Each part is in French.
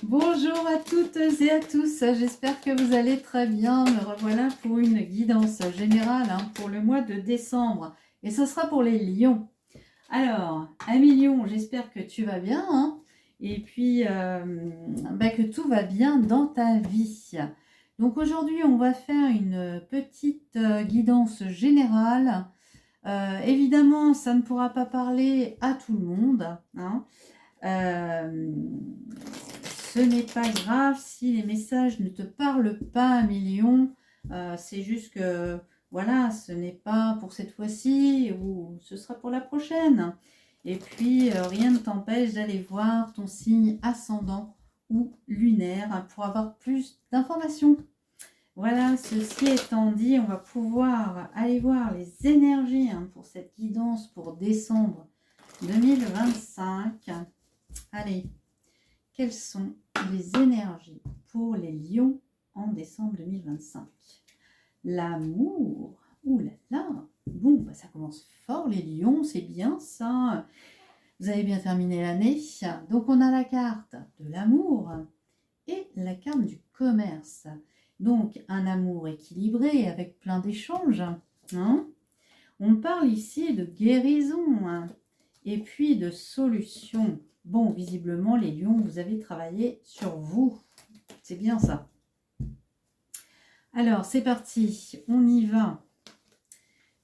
Bonjour à toutes et à tous, j'espère que vous allez très bien. Me revoilà pour une guidance générale pour le mois de décembre. Et ce sera pour les lions. Alors, ami lion, j'espère que tu vas bien. Et puis, que tout va bien dans ta vie. Donc aujourd'hui, on va faire une petite guidance générale. Évidemment, ça ne pourra pas parler à tout le monde. Euh, Ce n'est pas grave si les messages ne te parlent pas, million. C'est juste que, voilà, ce n'est pas pour cette fois-ci ou ce sera pour la prochaine. Et puis, rien ne t'empêche d'aller voir ton signe ascendant ou lunaire pour avoir plus d'informations. Voilà, ceci étant dit, on va pouvoir aller voir les énergies pour cette guidance pour décembre 2025. Allez, quelles sont les énergies pour les lions en décembre 2025? L'amour. Ouh là là. Bon, ça commence fort les lions, c'est bien ça. Vous avez bien terminé l'année. Donc on a la carte de l'amour et la carte du commerce. Donc un amour équilibré avec plein d'échanges. On parle ici de guérison et puis de solution. Bon, visiblement, les lions, vous avez travaillé sur vous. C'est bien ça. Alors, c'est parti. On y va.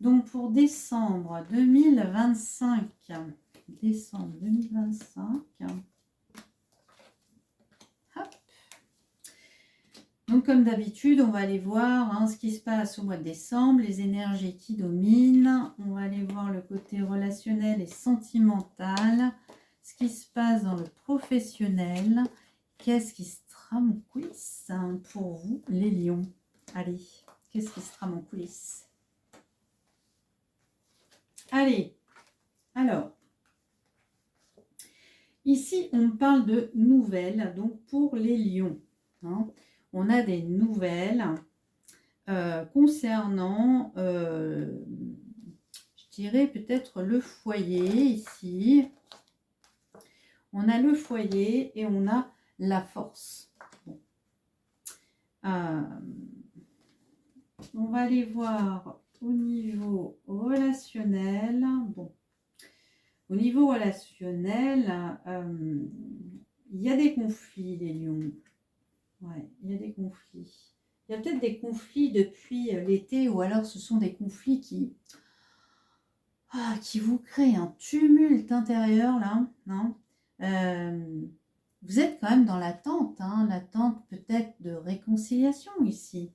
Donc, pour décembre 2025. Décembre 2025. Hop. Donc, comme d'habitude, on va aller voir ce qui se passe au mois de décembre, les énergies qui dominent. On va aller voir le côté relationnel et sentimental. Ce qui se passe dans le professionnel. Qu'est-ce qui se trame en coulisses pour vous, les lions? Allez, qu'est-ce qui se trame en coulisses? Allez, alors, ici, on parle de nouvelles, donc pour les lions. On a des nouvelles concernant, je dirais peut-être le foyer ici. On a le foyer et on a la force. Bon. On va aller voir au niveau relationnel. Bon. Au niveau relationnel, il y a des conflits, les lions. Ouais, il y a des conflits. Il y a peut-être des conflits depuis l'été ou alors ce sont des conflits qui vous créent un tumulte intérieur là. Vous êtes quand même dans l'attente, l'attente peut-être de réconciliation ici.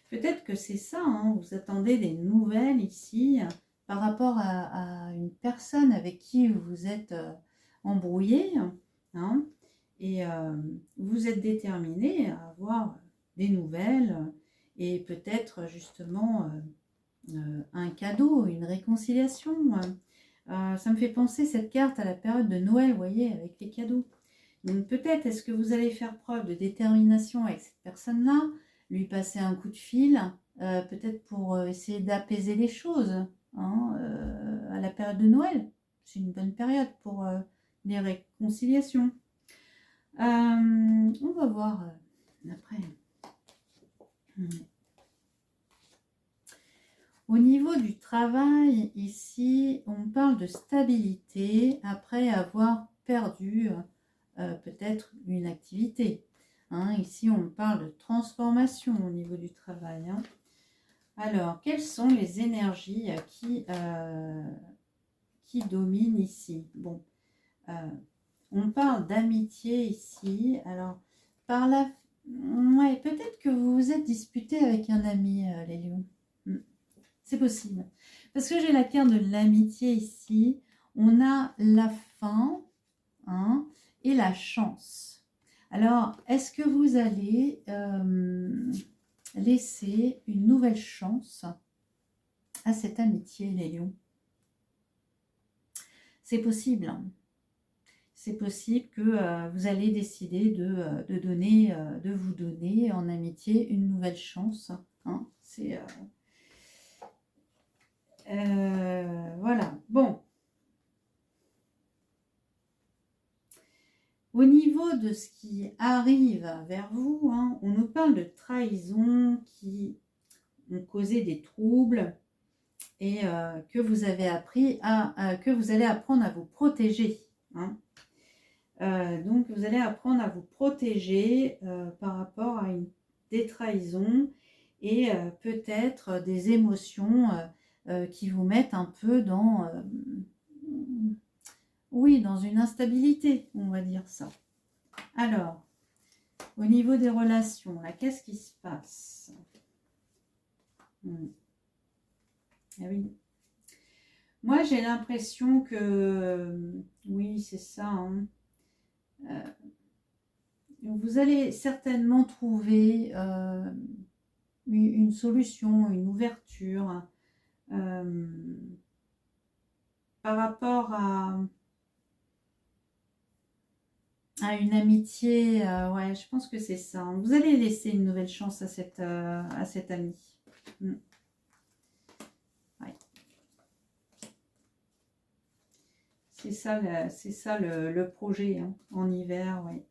Peut-être que c'est ça, vous attendez des nouvelles ici par rapport à une personne avec qui vous êtes embrouillé. Et vous êtes déterminé à avoir des nouvelles et peut-être justement un cadeau, une réconciliation. Ça me fait penser cette carte à la période de Noël, vous voyez, avec les cadeaux. Donc peut-être est-ce que vous allez faire preuve de détermination avec cette personne-là, lui passer un coup de fil, peut-être pour essayer d'apaiser les choses à la période de Noël. C'est une bonne période pour les réconciliations. On va voir après. Au niveau du travail, ici, on parle de stabilité après avoir perdu peut-être une activité. Ici, on parle de transformation au niveau du travail. Alors, quelles sont les énergies qui dominent ici? Bon, on parle d'amitié ici. Alors, par la... Ouais, peut-être que vous vous êtes disputé avec un ami, les lions. C'est possible. Parce que j'ai la carte de l'amitié ici. On a la fin et la chance. Alors, est-ce que vous allez laisser une nouvelle chance à cette amitié, les lions? C'est possible. C'est possible que vous allez décider de vous donner en amitié une nouvelle chance. C'est... voilà. Bon. Au niveau de ce qui arrive vers vous, hein, on nous parle de trahisons qui ont causé des troubles et que vous avez appris que vous allez apprendre à vous protéger. Hein. Donc, vous allez apprendre à vous protéger par rapport à des trahisons et peut-être des émotions qui vous mettent un peu dans, oui, dans une instabilité, on va dire ça. Alors, au niveau des relations, là, qu'est-ce qui se passe? Ah oui. Moi, j'ai l'impression que, oui, c'est ça, hein. Vous allez certainement trouver une solution, une ouverture par rapport à une amitié. Ouais, je pense que c'est ça. Vous allez laisser une nouvelle chance à cet ami. Ouais. C'est ça, le projet hein, en hiver, oui.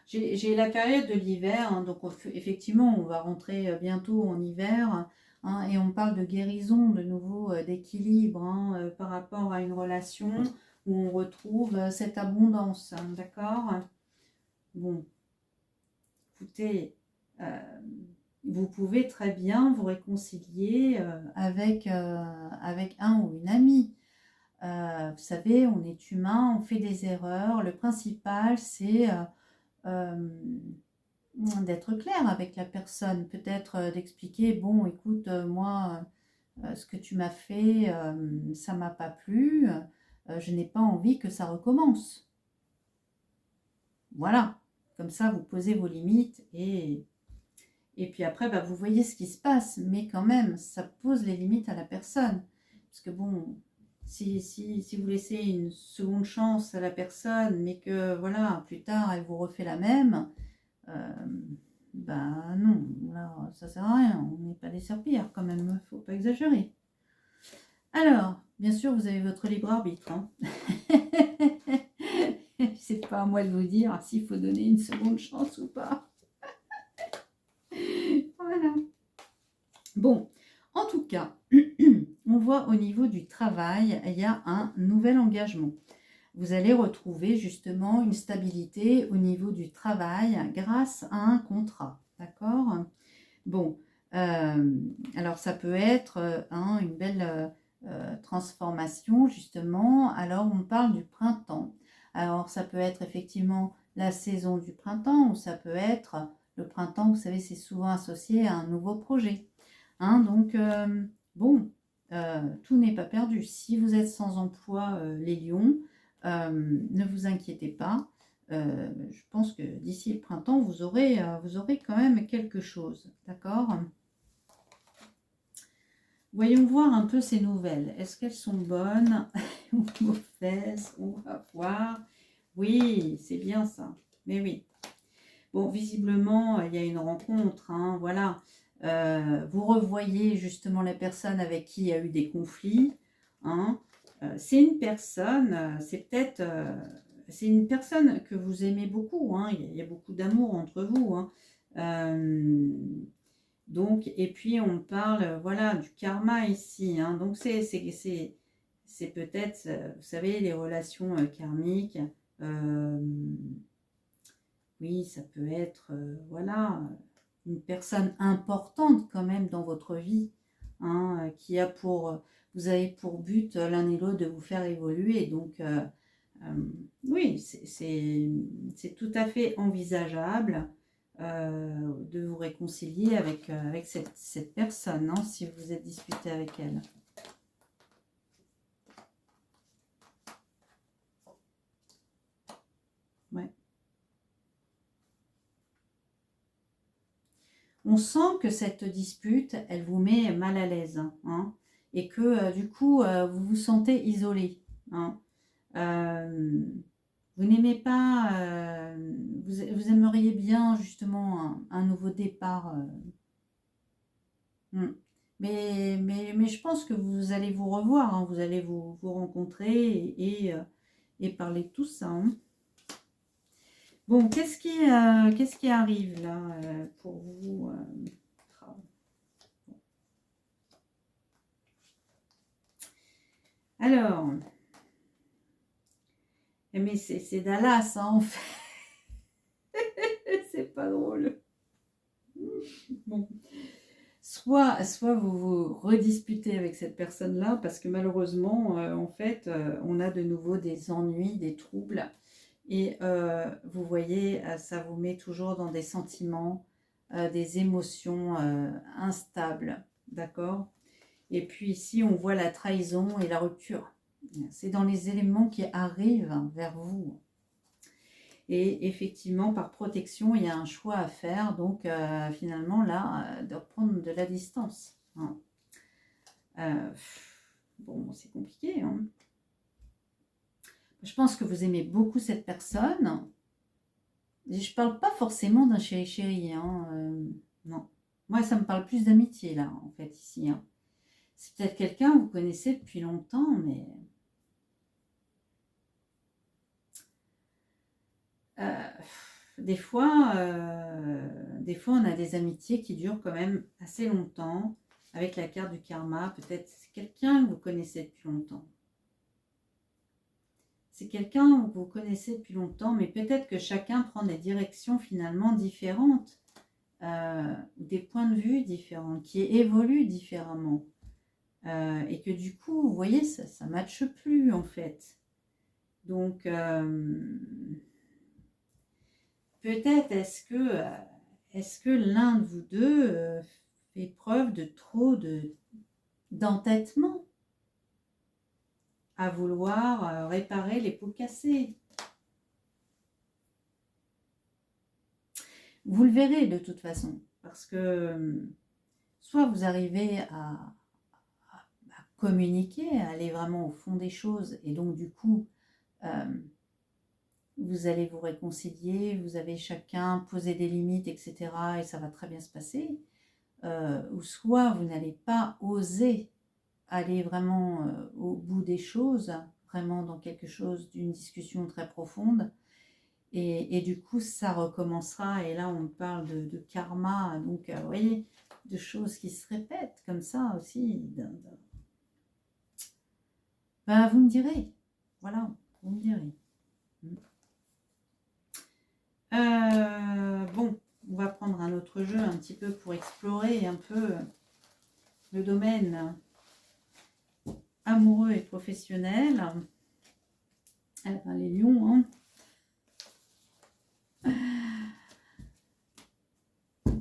J'ai la période de l'hiver, hein, donc effectivement, on va rentrer bientôt en hiver, hein, et on parle de guérison, de nouveau d'équilibre hein, par rapport à une relation où on retrouve cette abondance, hein, d'accord? Bon, écoutez, vous pouvez très bien vous réconcilier avec un ou une amie. Vous savez, on est humain, on fait des erreurs. Le principal, c'est d'être clair avec la personne, peut-être d'expliquer, bon, écoute, moi, ce que tu m'as fait, ça m'a pas plu, je n'ai pas envie que ça recommence. Voilà, comme ça, vous posez vos limites et puis après, bah, vous voyez ce qui se passe, mais quand même, ça pose les limites à la personne. Parce que bon, si vous laissez une seconde chance à la personne, mais que voilà, plus tard, elle vous refait la même, ben non, là, ça sert à rien. On n'est pas des serpillères quand même, faut pas exagérer. Alors, bien sûr, vous avez votre libre arbitre. Hein. C'est pas à moi de vous dire s'il faut donner une seconde chance ou pas. Voilà. Bon, en tout cas, on voit au niveau du travail, il y a un nouvel engagement. Vous allez retrouver justement une stabilité au niveau du travail grâce à un contrat. D'accord? Bon, alors ça peut être une belle transformation justement. Alors on parle du printemps. Alors ça peut être effectivement la saison du printemps ou ça peut être le printemps, vous savez, c'est souvent associé à un nouveau projet. Hein, donc, bon, tout n'est pas perdu. Si vous êtes sans emploi, les lions, ne vous inquiétez pas. Je pense que d'ici le printemps, vous aurez quand même quelque chose. D'accord? Voyons voir un peu ces nouvelles. Est-ce qu'elles sont bonnes ou mauvaises? On va voir. Oui, c'est bien ça. Mais oui. Bon, visiblement, il y a une rencontre. Hein, voilà. Vous revoyez justement la personne avec qui il y a eu des conflits. Hein. C'est une personne, c'est une personne que vous aimez beaucoup. Hein, il y a beaucoup d'amour entre vous. Hein. Donc, et puis on parle, voilà, du karma ici. Hein, donc c'est peut-être, vous savez, les relations karmiques. Oui, ça peut être, voilà, une personne importante quand même dans votre vie, hein, qui a vous avez pour but l'un et l'autre de vous faire évoluer. Donc, oui, c'est tout à fait envisageable de vous réconcilier avec cette personne, hein, si vous êtes disputé avec elle. Ouais. On sent que cette dispute, elle vous met mal à l'aise, hein, et que du coup, vous vous sentez isolé. Hein. Vous n'aimez pas, vous aimeriez bien justement un nouveau départ. Mais je pense que vous allez vous revoir, hein, vous allez vous rencontrer et parler de tout ça. Hein. Bon, qu'est-ce qui arrive là pour vous Alors, mais c'est Dallas, hein, en fait. C'est pas drôle. Bon. Soit vous vous redisputez avec cette personne-là, parce que malheureusement, en fait, on a de nouveau des ennuis, des troubles. Et vous voyez, ça vous met toujours dans des sentiments, des émotions instables. D'accord? Et puis ici, on voit la trahison et la rupture. C'est dans les éléments qui arrivent vers vous. Et effectivement, par protection, il y a un choix à faire. Donc, finalement, là, de reprendre de la distance. Hein. Bon, c'est compliqué. Hein. Je pense que vous aimez beaucoup cette personne. Je ne parle pas forcément d'un chéri-chéri. Hein. Non. Moi, ça me parle plus d'amitié, là, en fait, ici. Hein. C'est peut-être quelqu'un que vous connaissez depuis longtemps, mais... des fois, on a des amitiés qui durent quand même assez longtemps. Avec la carte du karma, peut-être c'est quelqu'un que vous connaissez depuis longtemps. C'est quelqu'un que vous connaissez depuis longtemps, mais peut-être que chacun prend des directions finalement différentes, des points de vue différents, qui évoluent différemment. Et que du coup, vous voyez, ça ne matche plus en fait. Donc, peut-être est-ce que l'un de vous deux fait preuve de trop d'entêtement à vouloir réparer les pots cassés. Vous le verrez de toute façon, parce que soit vous arrivez à communiquer, à aller vraiment au fond des choses, et donc du coup, vous allez vous réconcilier, vous avez chacun posé des limites, etc., et ça va très bien se passer, ou soit vous n'allez pas oser aller vraiment au bout des choses, vraiment dans quelque chose d'une discussion très profonde, et du coup ça recommencera, et là on parle de karma, donc vous voyez, de choses qui se répètent comme ça aussi. Ben, vous me direz, voilà, vous me direz. Bon, on va prendre un autre jeu un petit peu pour explorer un peu le domaine amoureux et professionnel. Alors, les lions, hein.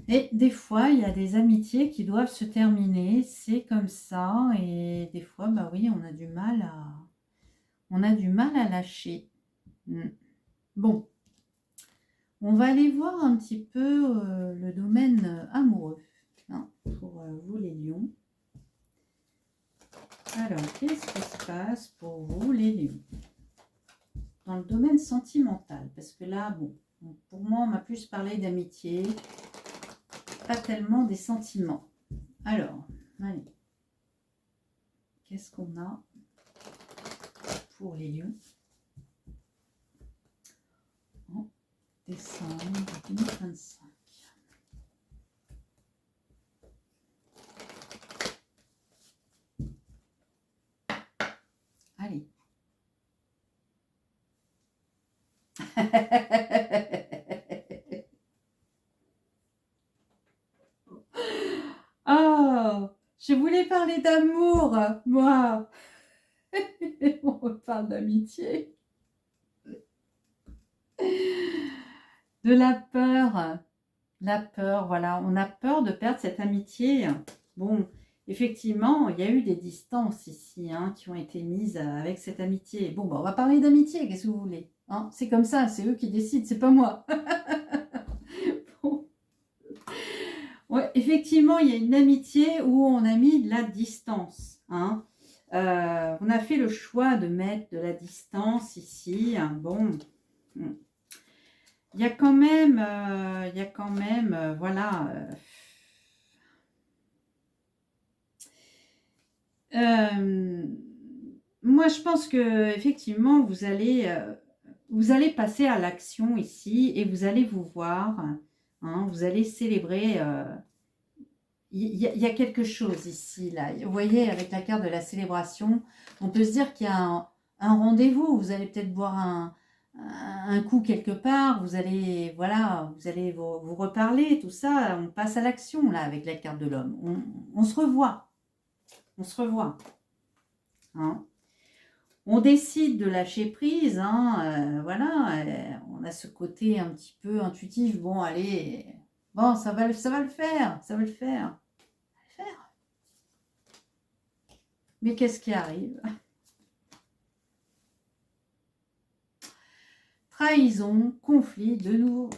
Et des fois, il y a des amitiés qui doivent se terminer, c'est comme ça, et des fois, bah oui, on a du mal à lâcher. Bon, on va aller voir un petit peu le domaine amoureux, hein, pour vous les lions. Alors, qu'est-ce qui se passe pour vous les lions dans le domaine sentimental? Parce que là, bon, pour moi, on m'a plus parlé d'amitié, pas tellement des sentiments. Alors, allez. Qu'est-ce qu'on a pour les lions en décembre 2025? Allez. Oh, je voulais parler d'amour, moi. On parle d'amitié. De la peur. La peur, voilà. On a peur de perdre cette amitié. Bon, effectivement, il y a eu des distances ici, hein, qui ont été mises avec cette amitié. Bon, bah, on va parler d'amitié, qu'est-ce que vous voulez, hein? C'est comme ça, c'est eux qui décident, c'est pas moi. Bon. Ouais, effectivement, il y a une amitié où on a mis de la distance, hein. On a fait le choix de mettre de la distance ici. Hein. Bon, il y a quand même, voilà. Moi, je pense que effectivement, vous allez vous allez passer à l'action ici et vous allez vous voir, hein, vous allez célébrer. Il y a quelque chose ici, là. Vous voyez, avec la carte de la célébration, on peut se dire qu'il y a un rendez-vous. Vous allez peut-être boire un coup quelque part. Vous allez, voilà, vous allez vous reparler, tout ça. On passe à l'action, là, avec la carte de l'homme. On se revoit. On se revoit. Hein. On décide de lâcher prise. Hein, voilà, on a ce côté un petit peu intuitif. Bon, allez, bon, ça va le faire. Ça va le faire. Mais qu'est-ce qui arrive? Trahison, conflit de nouveau.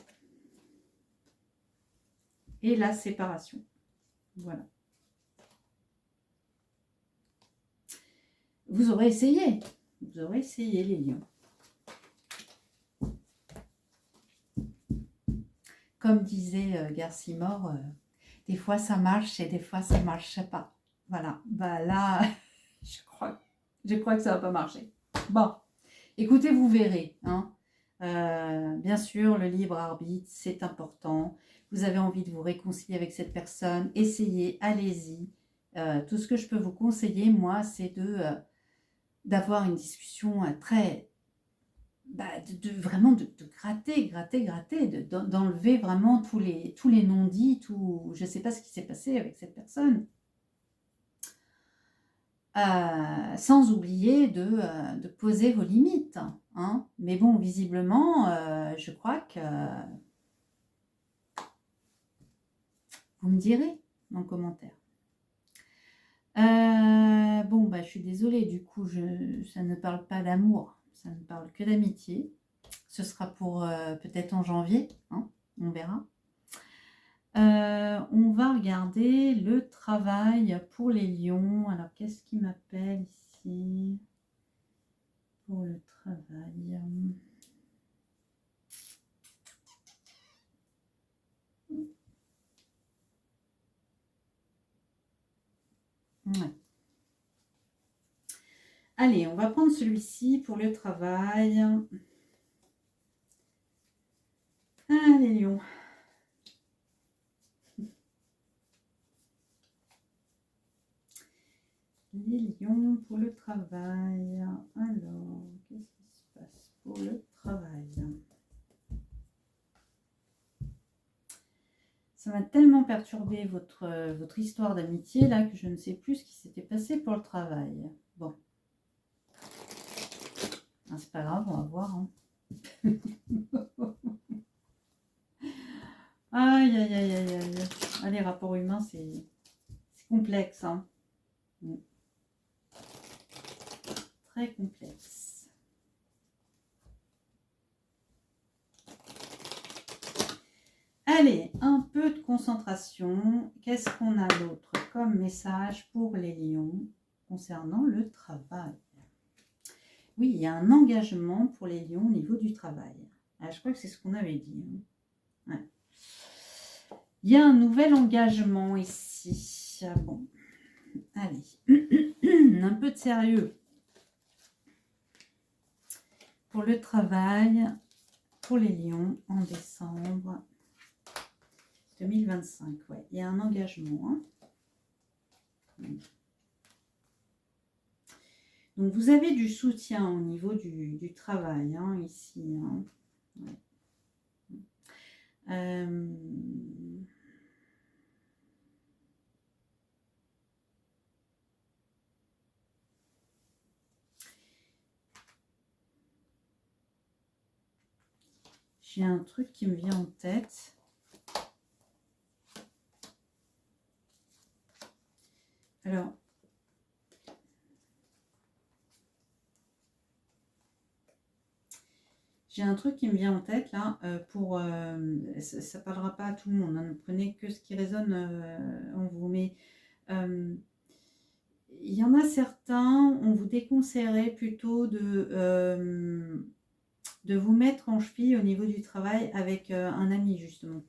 Et la séparation. Voilà. Vous aurez essayé. Vous aurez essayé, les lions. Comme disait Garcimore, des fois ça marche et des fois ça ne marche pas. Voilà. Bah là, je crois que ça ne va pas marcher. Bon, écoutez, vous verrez. Hein. Bien sûr, le libre arbitre, c'est important. Vous avez envie de vous réconcilier avec cette personne, essayez, allez-y. Tout ce que je peux vous conseiller, moi, c'est d'avoir une discussion très... vraiment de gratter, d'enlever vraiment tous les non-dits, je ne sais pas ce qui s'est passé avec cette personne. Sans oublier de poser vos limites. Hein. Mais bon, visiblement, je crois que vous me direz en commentaire. Bon, bah, je suis désolée, du coup, ça ne parle pas d'amour, ça ne parle que d'amitié. Ce sera pour peut-être en janvier, hein, on verra. On va regarder le travail pour les lions. Alors, qu'est-ce qui m'appelle ici pour le travail? Ouais. Allez, on va prendre celui-ci pour le travail. Ah, les lions. Les lions pour le travail. Alors, qu'est-ce qui se passe pour le travail? Ça m'a tellement perturbé votre histoire d'amitié là que je ne sais plus ce qui s'était passé pour le travail. Bon. Ah, c'est pas grave, on va voir. Hein. Aïe, aïe, aïe, aïe, aïe. Ah, les rapports humains, c'est complexe. Hein. Très complexe. Allez, un peu de concentration. Qu'est-ce qu'on a d'autre comme message pour les lions concernant le travail? Oui, il y a un engagement pour les lions au niveau du travail. Ah, je crois que c'est ce qu'on avait dit. Hein. Ouais. Il y a un nouvel engagement ici. Ah bon, allez, un peu de sérieux. Pour le travail, pour les lions en décembre 2025. Ouais, il y a un engagement. Hein. Donc, vous avez du soutien au niveau du travail, hein, ici. Hein. Ouais. J'ai un truc qui me vient en tête. Alors, j'ai un truc qui me vient en tête là, ça ne parlera pas à tout le monde, hein, ne prenez que ce qui résonne en vous, mais il y en a certains, on vous déconseillerait plutôt de vous mettre en cheville au niveau du travail avec un ami justement.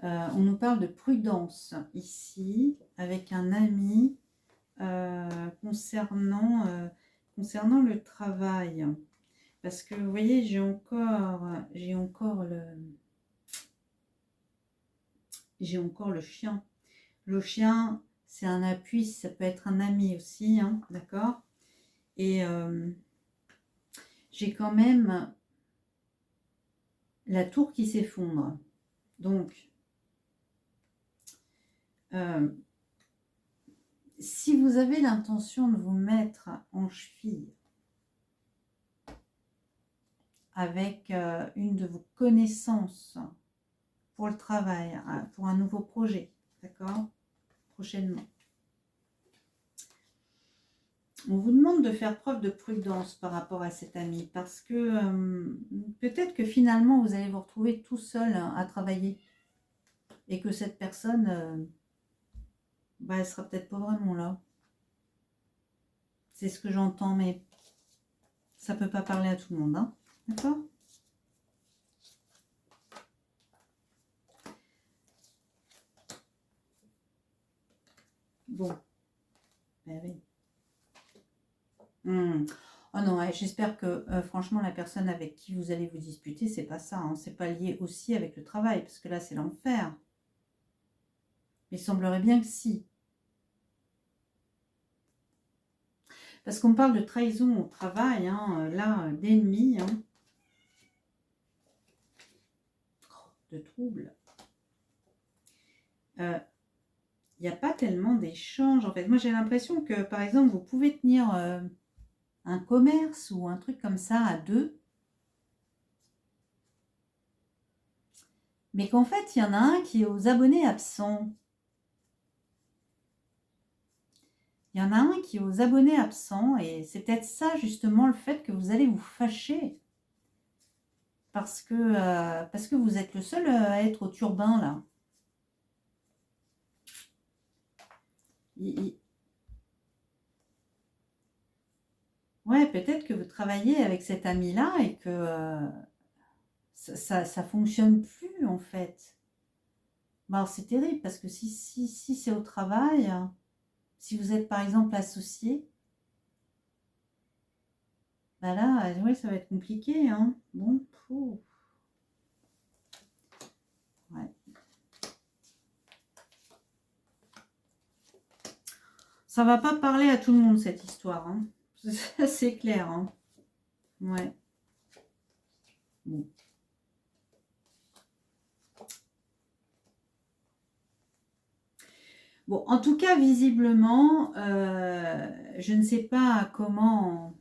On nous parle de prudence ici, avec un ami concernant le travail. Parce que vous voyez, j'ai encore le chien. Le chien, c'est un appui, ça peut être un ami aussi, hein, d'accord? Et j'ai quand même la tour qui s'effondre. Donc, si vous avez l'intention de vous mettre en cheville avec une de vos connaissances pour le travail, pour un nouveau projet, d'accord? Prochainement. On vous demande de faire preuve de prudence par rapport à cet ami parce que peut-être que finalement vous allez vous retrouver tout seul à travailler et que cette personne, elle sera peut-être pas vraiment là. C'est ce que j'entends, mais ça peut pas parler à tout le monde, hein, d'accord? Bon, ben oui. Oh non, ouais, j'espère que franchement la personne avec qui vous allez vous disputer, c'est pas ça, hein, c'est pas lié aussi avec le travail, parce que là c'est l'enfer. Mais il semblerait bien que si. Parce qu'on parle de trahison au travail, hein, là, d'ennemis, hein, de troubles. Il n'y a pas tellement d'échanges, en fait. Moi, j'ai l'impression que, par exemple, vous pouvez tenir un commerce ou un truc comme ça à deux, mais qu'en fait, il y en a un qui est aux abonnés absents. Il y en a un qui est aux abonnés absents, et c'est peut-être ça, justement, le fait que vous allez vous fâcher. Parce que vous êtes le seul à être au turbin, là. Ouais, peut-être que vous travaillez avec cet ami-là et que ça fonctionne plus, en fait. Alors, c'est terrible, parce que si c'est au travail, si vous êtes, par exemple, associé, là, ouais, ça va être compliqué, hein. Bon, ouais. Ça va pas parler à tout le monde, cette histoire, hein. C'est clair, hein. Ouais. Bon. Bon, en tout cas, visiblement, je ne sais pas comment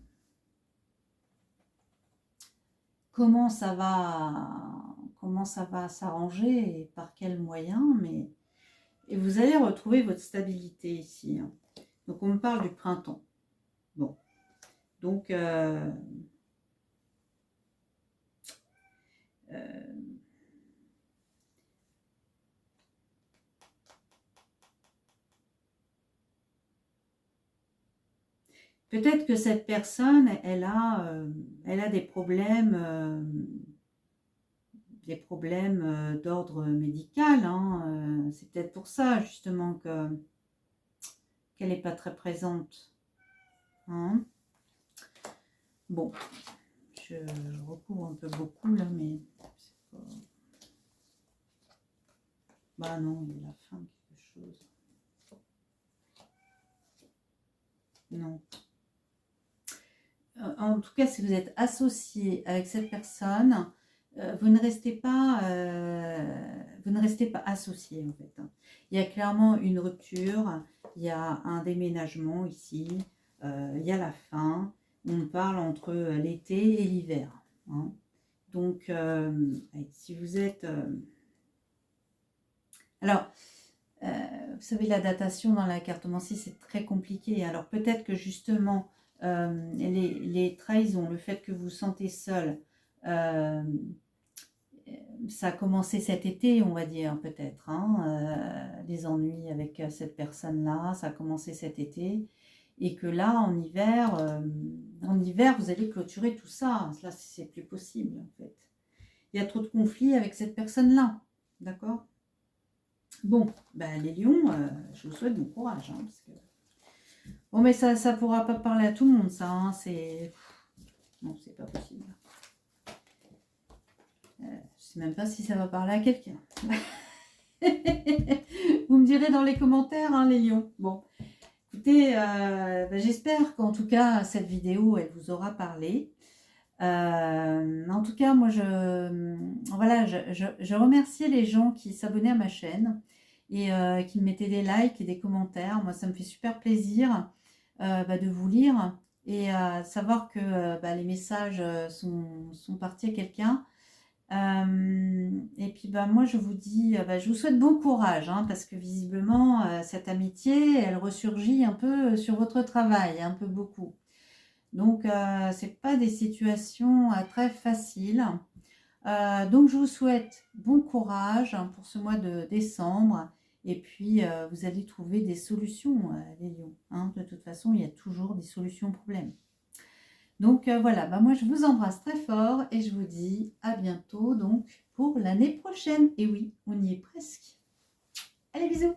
ça va s'arranger et par quels moyens, mais et vous allez retrouver votre stabilité ici, hein. Donc, on me parle du printemps. Bon. Donc, peut-être que cette personne, elle a des problèmes d'ordre médical, hein. C'est peut-être pour ça, justement, qu'elle n'est pas très présente, hein. Bon, je recouvre un peu beaucoup, là, mais c'est pas... Bah non, il y a la fin de quelque chose. Non. En tout cas, si vous êtes associé avec cette personne, vous ne restez pas associé, en fait, hein. Il y a clairement une rupture, il y a un déménagement ici, il y a la fin. On parle entre l'été et l'hiver, hein. Donc, si vous êtes... Alors, vous savez, la datation dans la cartomancie, c'est très compliqué. Alors, peut-être que justement, les trahisons, le fait que vous vous sentez seul, ça a commencé cet été, on va dire, peut-être, hein, les ennuis avec cette personne-là, ça a commencé cet été. Et que là, en hiver, vous allez clôturer tout ça. Là, c'est plus possible, en fait. Il y a trop de conflits avec cette personne-là. D'accord ? Bon, les lions, je vous souhaite bon courage, hein, parce que... Bon, mais ça pourra pas parler à tout le monde, ça, hein, c'est... Non, c'est pas possible. Je sais même pas si ça va parler à quelqu'un. Vous me direz dans les commentaires, hein, les lions. Bon, écoutez, j'espère qu'en tout cas, cette vidéo, elle vous aura parlé. En tout cas, moi, voilà, je remercie les gens qui s'abonnaient à ma chaîne et qui me mettaient des likes et des commentaires. Moi, ça me fait super plaisir de vous lire et savoir que les messages sont partis à quelqu'un. Et puis moi je vous dis, je vous souhaite bon courage, hein, parce que visiblement cette amitié elle ressurgit un peu sur votre travail, un peu beaucoup. Donc c'est pas des situations très faciles. Donc je vous souhaite bon courage pour ce mois de décembre. Et puis vous allez trouver des solutions, les lions, hein. De toute façon, il y a toujours des solutions aux problèmes. Donc voilà, moi je vous embrasse très fort et je vous dis à bientôt donc pour l'année prochaine. Et oui, on y est presque. Allez, bisous!